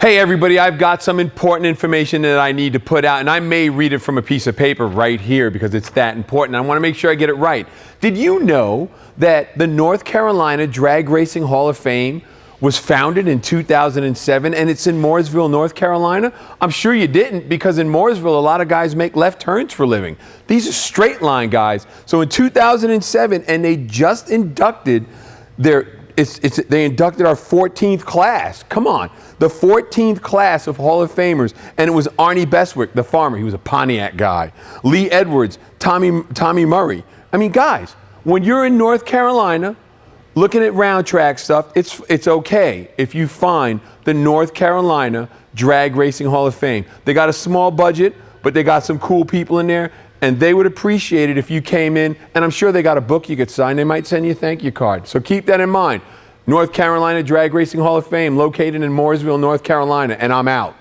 Hey everybody, I've got some important information that I need to put out, and I may read it from a piece of paper right here because it's that important. I want to make sure I get it right. Did you know that the North Carolina Drag Racing Hall of Fame was founded in 2007 and it's in Mooresville, North Carolina? I'm sure you didn't, because in Mooresville a lot of guys make left turns for a living. These are straight line guys. So in 2007, and they just inducted they inducted our 14th class. Come on. The 14th class of Hall of Famers. And it was Arnie Beswick, the farmer. He was a Pontiac guy. Lee Edwards, Tommy Murray. I mean, guys, when you're in North Carolina looking at round track stuff, it's okay if you find the North Carolina Drag Racing Hall of Fame. They got a small budget, but they got some cool people in there. And they would appreciate it if you came in, and I'm sure they got a book you could sign. They might send you a thank you card. So keep that in mind. North Carolina Drag Racing Hall of Fame, located in Mooresville, North Carolina, and I'm out.